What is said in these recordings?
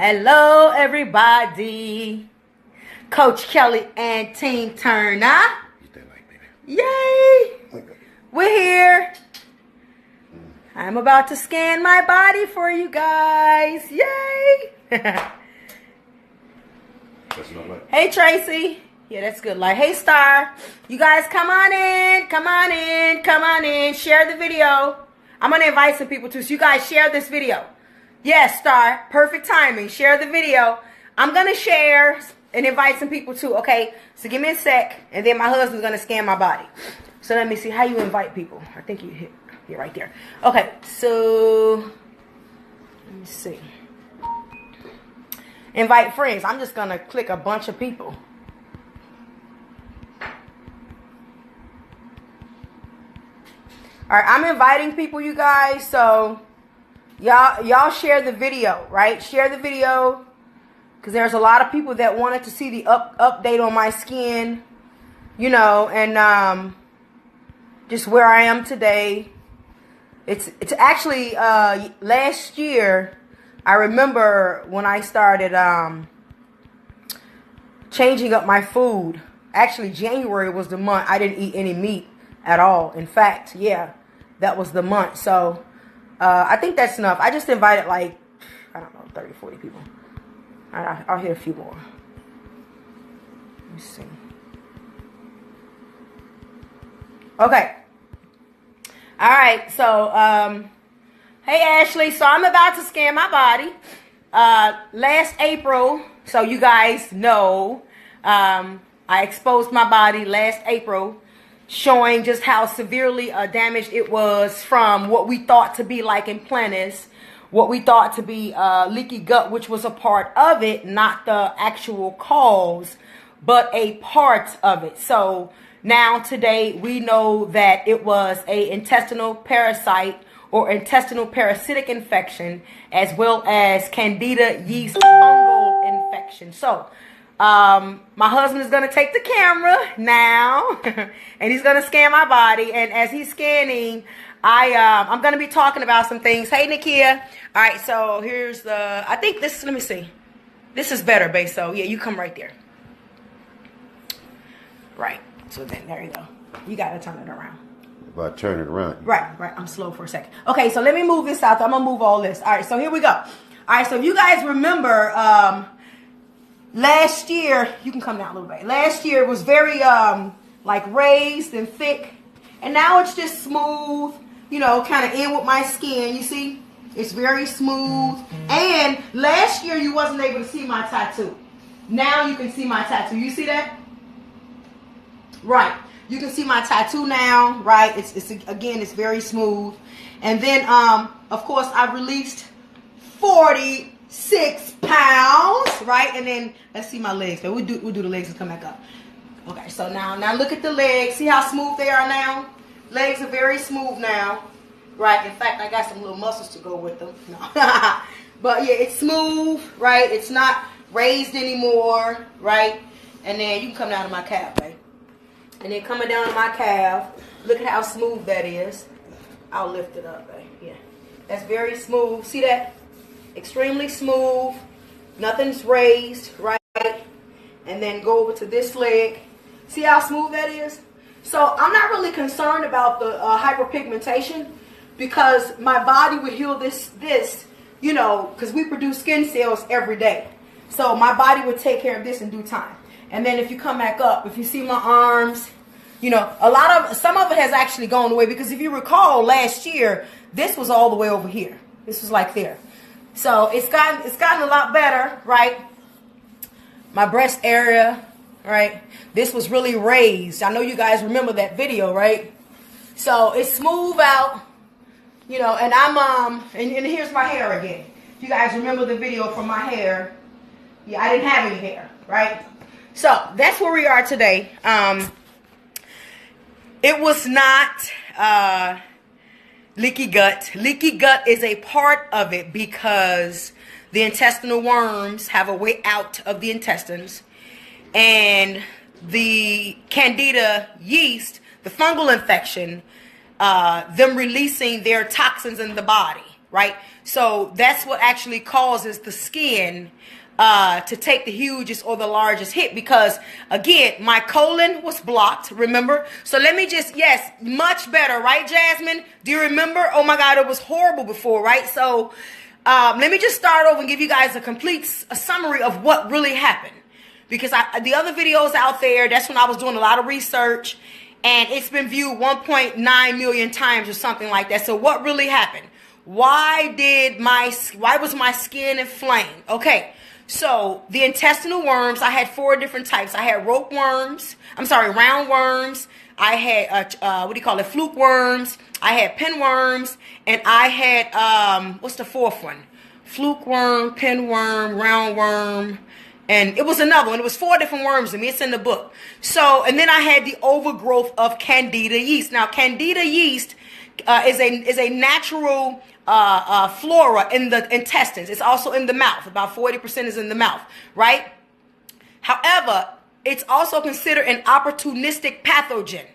Hello, everybody. Coach Kelly and Team Turner. Yay! We're here. I'm about to scan my body for you guys. Yay! Hey, Tracy. Yeah, that's good light. Hey, Star. You guys come on in. Come on in. Come on in. Share the video. I'm going to invite some people too. So you guys share this video. Yes, Star. Perfect timing. Share the video. I'm going to share and invite some people too. Okay. So give me a sec. And then my husband's going to scan my body. So let me see how you invite people. I think you hit here right there. Okay. So let me see. Invite friends. I'm just going to click a bunch of people. All right, I'm inviting people, you guys. So y'all share the video, right? Share the video because there's a lot of people that wanted to see the update on my skin, you know, and just where I am today. It's actually last year. I remember when I started changing up my food. Actually, January was the month I didn't eat any meat at all. In fact, yeah, that was the month. So I think that's enough. I just invited like, I don't know, 30, 40 people. I'll hit a few more. Let me see. Okay. All right. So, hey, Ashley. So I'm about to scan my body. Last April, so you guys know, I exposed my body last April, showing just how severely damaged it was from what we thought to be like implantus, what we thought to be leaky gut, which was a part of it, not the actual cause, but a part of it. So now today we know that it was a intestinal parasite or intestinal parasitic infection, as well as Candida Yeast fungal infection. So my husband is going to take the camera now and he's going to scan my body. And as he's scanning, I'm going to be talking about some things. Hey, Nakia. All right. So here's I think this, let me see. This is better, babe. So yeah, you come right there. Right. So then there you go. You got to turn it around. If I turn it around. Right. I'm slow for a second. Okay. So let me move this out. I'm going to move all this. All right. So here we go. All right. So if you guys remember, last year, you can come down a little bit. Last year it was very like raised and thick. And now it's just smooth, you know, kind of in with my skin. You see? It's very smooth. And last year you wasn't able to see my tattoo. Now you can see my tattoo. You see that? Right. You can see my tattoo now, right? It's again, it's very smooth. And then of course I released 46 pounds, right? And then let's see my legs. We'll do the legs and come back up. Okay, so now look at the legs. See how smooth they are now? Legs are very smooth now, right? In fact, I got some little muscles to go with them. No. But yeah, it's smooth, right? It's not raised anymore, right? And then you can come down to my calf, babe. And then coming down to my calf, look at how smooth that is. I'll lift it up, babe. Yeah, that's very smooth. See that? Extremely smooth. Nothing's raised, right? And then go over to this leg. See how smooth that is? So I'm not really concerned about the hyperpigmentation because my body would heal this, you know, because we produce skin cells every day. So my body would take care of this in due time. And then if you come back up, if you see my arms, you know, some of it has actually gone away because if you recall last year, this was all the way over here. This was like there. So it's gotten a lot better, right? My breast area, right? This was really raised. I know you guys remember that video, right? So it's smooth out, you know, and I'm and here's my hair again. If you guys remember the video from my hair, yeah, I didn't have any hair, right? So that's where we are today. It was not leaky gut. Leaky gut is a part of it because the intestinal worms have a way out of the intestines. And the Candida yeast, the fungal infection, them releasing their toxins in the body, right? So that's what actually causes the skin to take the hugest or the largest hit, because again, my colon was blocked, remember? So let me just, yes, much better, right, Jasmine? Do you remember? Oh my God, it was horrible before, right? So let me just start over and give you guys a summary of what really happened. Because the other videos out there, that's when I was doing a lot of research, and it's been viewed 1.9 million times or something like that. So what really happened? Why was my skin inflamed? Okay, so the intestinal worms, I had 4 different types. I had round worms. I had, fluke worms. I had pinworms. And I had, what's the 4th one? Fluke worm, pinworm, round worm. And it was another one. It was 4 different worms in me. It's in the book. So, and then I had the overgrowth of Candida yeast. Now, Candida yeast is a natural flora in the intestines. It's also in the mouth. About 40% is in the mouth, right? However, it's also considered an opportunistic pathogen.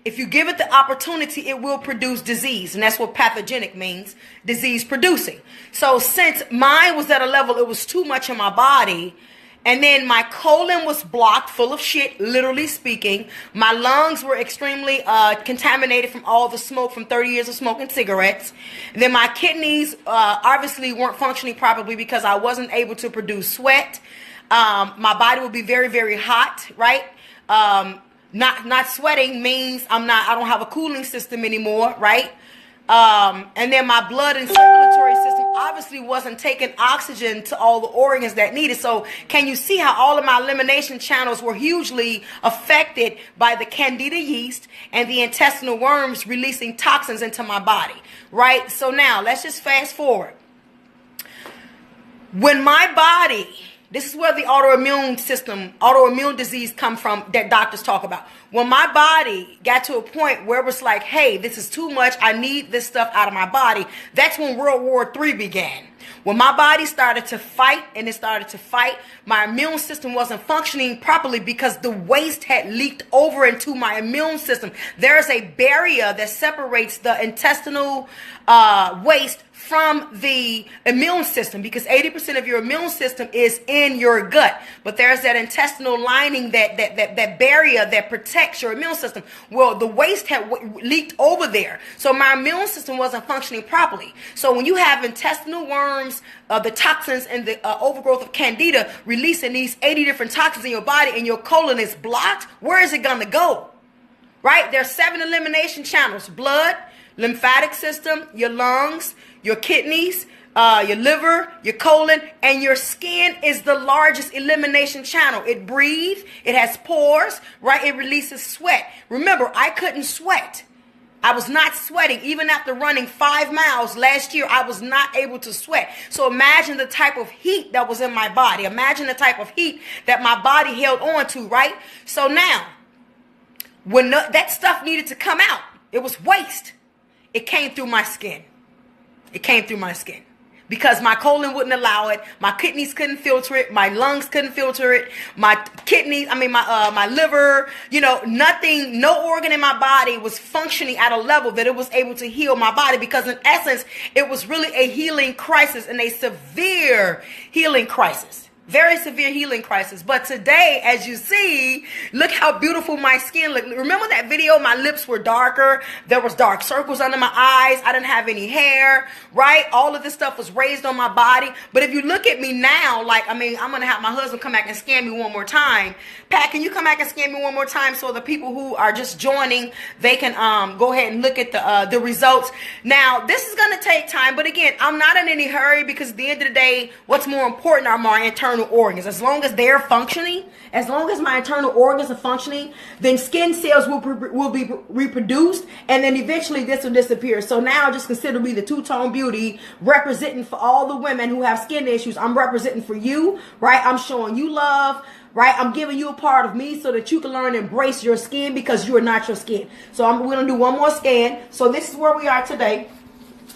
If you give it the opportunity, it will produce disease. And that's what pathogenic means, disease producing. So since mine was at a level, it was too much in my body, and then my colon was blocked, full of shit, literally speaking. My lungs were extremely contaminated from all the smoke from 30 years of smoking cigarettes. And then my kidneys obviously weren't functioning properly because I wasn't able to produce sweat. My body would be very, very hot, right? Not sweating means I don't have a cooling system anymore, right? And then my blood and circulatory system obviously wasn't taking oxygen to all the organs that needed. So can you see how all of my elimination channels were hugely affected by the Candida yeast and the intestinal worms releasing toxins into my body, right? So now let's just fast forward. When my body, this is where the autoimmune disease come from that doctors talk about. When my body got to a point where it was like, hey, this is too much, I need this stuff out of my body, that's when World War III began. When my body started to fight, my immune system wasn't functioning properly because the waste had leaked over into my immune system. There's a barrier that separates the intestinal waste from the immune system, because 80% of your immune system is in your gut. But there's that intestinal lining, that barrier that protects your immune system. Well, the waste had leaked over there. So my immune system wasn't functioning properly. So when you have intestinal worms, the toxins and the overgrowth of Candida releasing these 80 different toxins in your body, and your colon is blocked, where is it going to go? Right? There's 7 elimination channels: blood, lymphatic system, your lungs, your kidneys, your liver, your colon, and your skin is the largest elimination channel. It breathes, it has pores, right? It releases sweat. Remember, I couldn't sweat. I was not sweating. Even after running 5 miles last year, I was not able to sweat. So imagine the type of heat that was in my body. Imagine the type of heat that my body held on to, right? So now, when that stuff needed to come out, it was waste. It came through my skin. It came through my skin because my colon wouldn't allow it. My kidneys couldn't filter it. My lungs couldn't filter it. My liver, nothing, no organ in my body was functioning at a level that it was able to heal my body, because in essence, it was really a healing crisis, and a severe healing crisis. Very severe healing crisis. But today, as you see, look how beautiful my skin looked. Remember that video? My lips were darker. There was dark circles under my eyes. I didn't have any hair, right? All of this stuff was raised on my body. But if you look at me now, I'm going to have my husband come back and scan me one more time. Pat, can you come back and scan me one more time so the people who are just joining, they can go ahead and look at the results. Now, this is going to take time. But again, I'm not in any hurry, because at the end of the day, what's more important are my internal organs. As long as they're functioning, as long as my internal organs are functioning, then skin cells will be reproduced, and then eventually this will disappear. So now just consider me the two-tone beauty, representing for all the women who have skin issues. I'm representing for you, right? I'm showing you love, right? I'm giving you a part of me so that you can learn to embrace your skin, because you are not your skin. So we're going to do one more scan. So this is where we are today.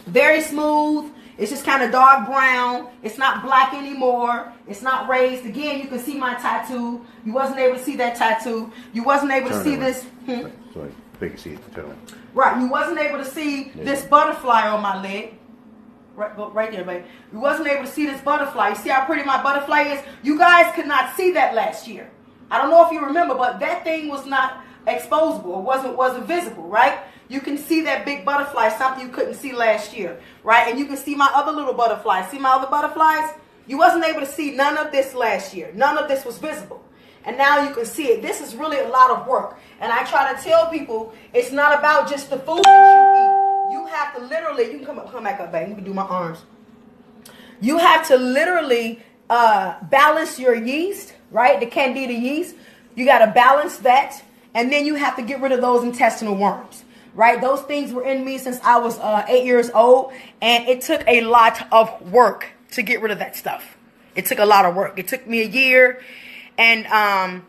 Very smooth. It's just kind of dark brown. It's not black anymore. It's not raised. Again, you can see my tattoo. You wasn't able to see that tattoo. You wasn't able to see this. So they can see it. Turn it. Right. You wasn't able to see this butterfly on my leg. Right there, baby. You wasn't able to see this butterfly. You see how pretty my butterfly is? You guys could not see that last year. I don't know if you remember, but that thing was not exposable. It wasn't visible, right? You can see that big butterfly, something you couldn't see last year, right? And you can see my other little butterflies. See my other butterflies? You wasn't able to see none of this last year. None of this was visible. And now you can see it. This is really a lot of work. And I try to tell people, it's not about just the food that you eat. You have to literally, you can come back up, baby. You can do my arms. You have to literally balance your yeast, right? The Candida yeast. You got to balance that. And then you have to get rid of those intestinal worms, right? Those things were in me since I was 8 years old. And it took a lot of work to get rid of that stuff. It took a lot of work. It took me a year. And I'm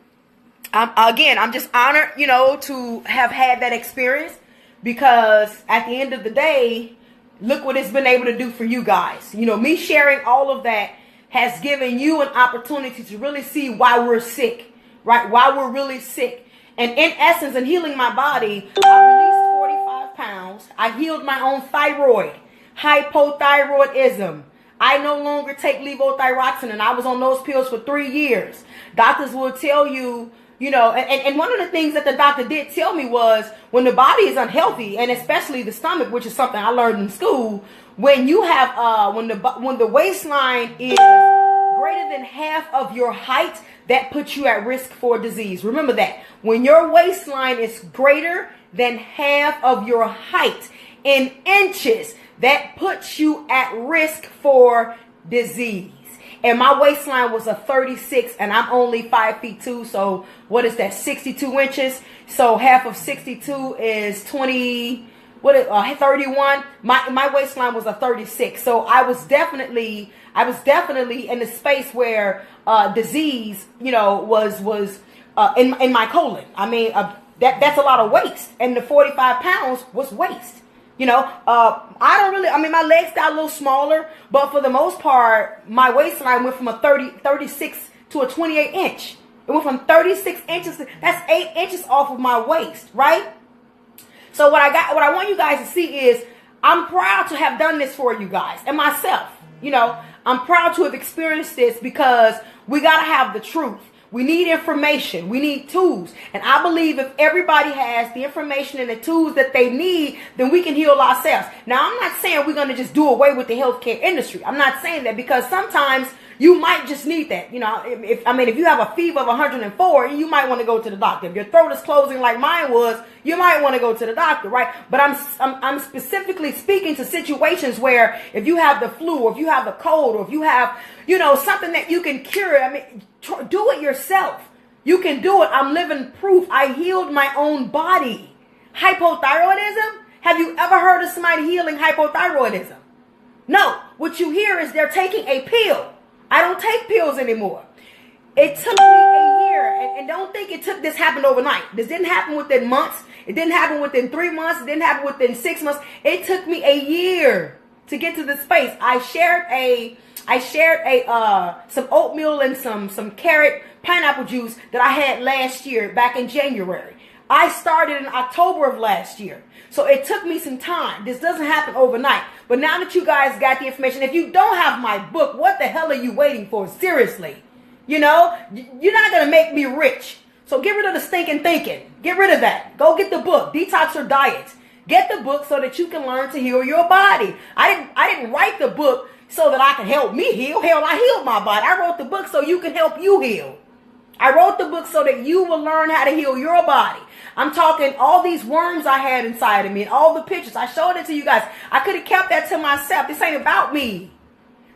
just honored, to have had that experience, because at the end of the day, look what it's been able to do for you guys. Me sharing all of that has given you an opportunity to really see why we're sick, right? Why we're really sick. And in essence, in healing my body, I released 45 pounds. I healed my own thyroid, hypothyroidism. I no longer take levothyroxine, and I was on those pills for 3 years. Doctors will tell you, and one of the things that the doctor did tell me was, when the body is unhealthy, and especially the stomach, which is something I learned in school, when you have, when the waistline is greater than half of your height, that puts you at risk for disease. Remember that. When your waistline is greater than half of your height in inches, that puts you at risk for disease. And my waistline was a 36, and I'm only 5'2". So what is that? 62 inches. So half of 62 is 31. My waistline was a 36. So I was definitely in the space where disease, was in my colon. I mean, that's a lot of waste, and the 45 pounds was waste. My legs got a little smaller, but for the most part, my waistline went from a 36 to a 28 inch. It went from 36 inches, that's 8 inches off of my waist, right? So what I want you guys to see is, I'm proud to have done this for you guys and myself. I'm proud to have experienced this, because we got to have the truth. We need information. We need tools. And I believe if everybody has the information and the tools that they need, then we can heal ourselves. Now, I'm not saying we're going to just do away with the healthcare industry. I'm not saying that, because sometimes you might just need that. If you have a fever of 104, you might want to go to the doctor. If your throat is closing like mine was, you might want to go to the doctor, right? But I'm specifically speaking to situations where, if you have the flu, or if you have the cold, or if you have, something that you can cure, do it yourself. You can do it. I'm living proof. I healed my own body. Hypothyroidism? Have you ever heard of somebody healing hypothyroidism? No. What you hear is they're taking a pill. I don't take pills anymore. It took me a year, and don't think this happened overnight. This didn't happen within months. It didn't happen within 3 months. It didn't happen within 6 months. It took me a year to get to this space. I shared some oatmeal and some carrot pineapple juice that I had last year, back in January. I started in October of last year. So it took me some time. This doesn't happen overnight. But now that you guys got the information, if you don't have my book, what the hell are you waiting for? Seriously. You're not going to make me rich. So get rid of the stinking thinking. Get rid of that. Go get the book, Detox Your Diet. Get the book so that you can learn to heal your body. I didn't write the book so that I can help me heal. Hell, I healed my body. I wrote the book so you can help you heal. I wrote the book so that you will learn how to heal your body. I'm talking all these worms I had inside of me and all the pictures. I showed it to you guys. I could have kept that to myself. This ain't about me.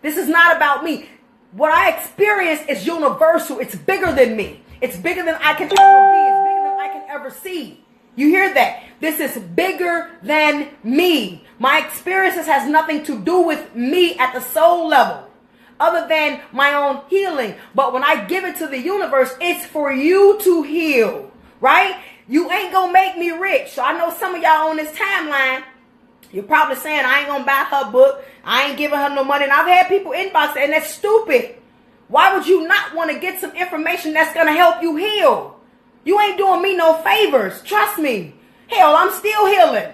This is not about me. What I experienced is universal. It's bigger than me. It's bigger than I can ever be. It's bigger than I can ever see. You hear that? This is bigger than me. My experiences has nothing to do with me at the soul level, other than my own healing. But when I give it to the universe, it's for you to heal, right? You ain't gonna make me rich. So I know some of y'all on this timeline, you're probably saying, I ain't gonna buy her book. I ain't giving her no money. And I've had people inbox it, and that's stupid. Why would you not want to get some information that's gonna help you heal? You ain't doing me no favors. Trust me. Hell, I'm still healing,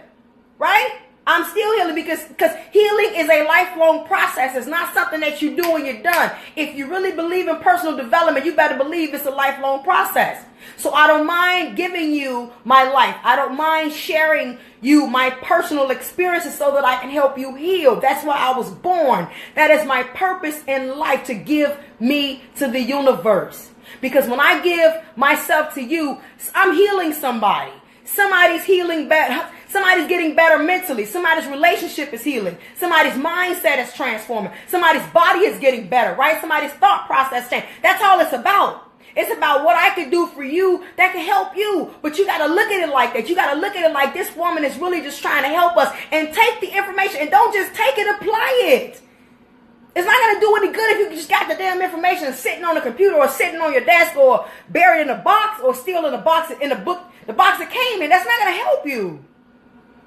right? I'm still healing because healing is a lifelong process. It's not something that you do when you're done. If you really believe in personal development, you better believe it's a lifelong process. So I don't mind giving you my life. I don't mind sharing you my personal experiences so that I can help you heal. That's why I was born. That is my purpose in life, to give me to the universe. Because when I give myself to you, I'm healing somebody. Somebody's healing better. Somebody's getting better mentally. Somebody's relationship is healing. Somebody's mindset is transforming. Somebody's body is getting better, right? Somebody's thought process change. That's all it's about. It's about what I can do for you that can help you. But you got to look at it like that. You got to look at it like this woman is really just trying to help us. And take the information and don't just take it, apply it. It's not going to do any good if you just got the damn information sitting on the computer or sitting on your desk or buried in a box or still in a box in the book, the box that came in. That's not going to help you.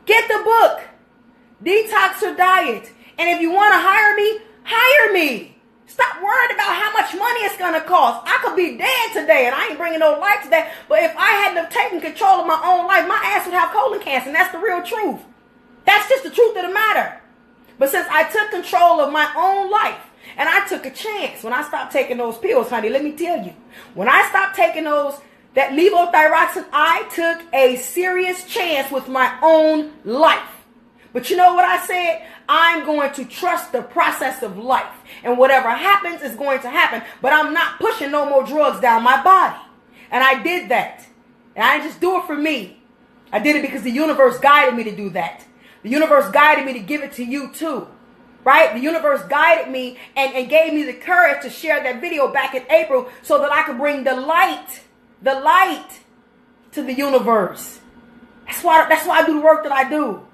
Get the book, Detox or Diet. And if you want to hire me. Stop worrying about how much money it's going to cost. I could be dead today and I ain't bringing no life today. But if I hadn't have taken control of my own life, my ass would have colon cancer. And that's the real truth. That's just the truth of the matter. But since I took control of my own life and I took a chance when I stopped taking those pills, honey, let me tell you, when I stopped taking that levothyroxine, I took a serious chance with my own life. But you know what I said? I'm going to trust the process of life. And whatever happens is going to happen. But I'm not pushing no more drugs down my body. And I did that. And I didn't just do it for me. I did it because the universe guided me to do that. The universe guided me to give it to you too. Right? The universe guided me and gave me the courage to share that video back in April so that I could bring the light to the universe. That's why I do the work that I do.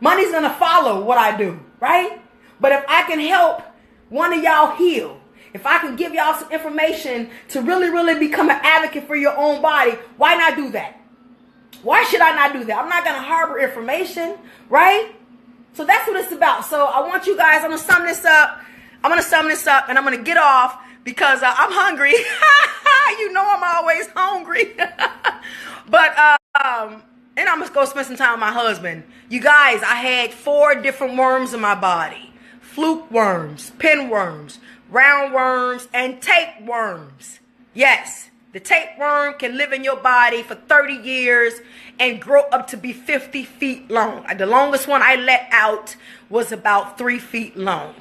Money's going to follow what I do, right? But if I can help one of y'all heal, if I can give y'all some information to really, really become an advocate for your own body, why not do that? Why should I not do that? I'm not going to harbor information, right? So that's what it's about. So I want you guys, I'm going to sum this up. And I'm going to get off because I'm hungry. You know I'm always hungry. And I'm going to go spend some time with my husband. You guys, I had 4 different worms in my body. Fluke worms, pinworms, roundworms, and tapeworms. Yes, the tapeworm can live in your body for 30 years and grow up to be 50 feet long. The longest one I let out was about 3 feet long.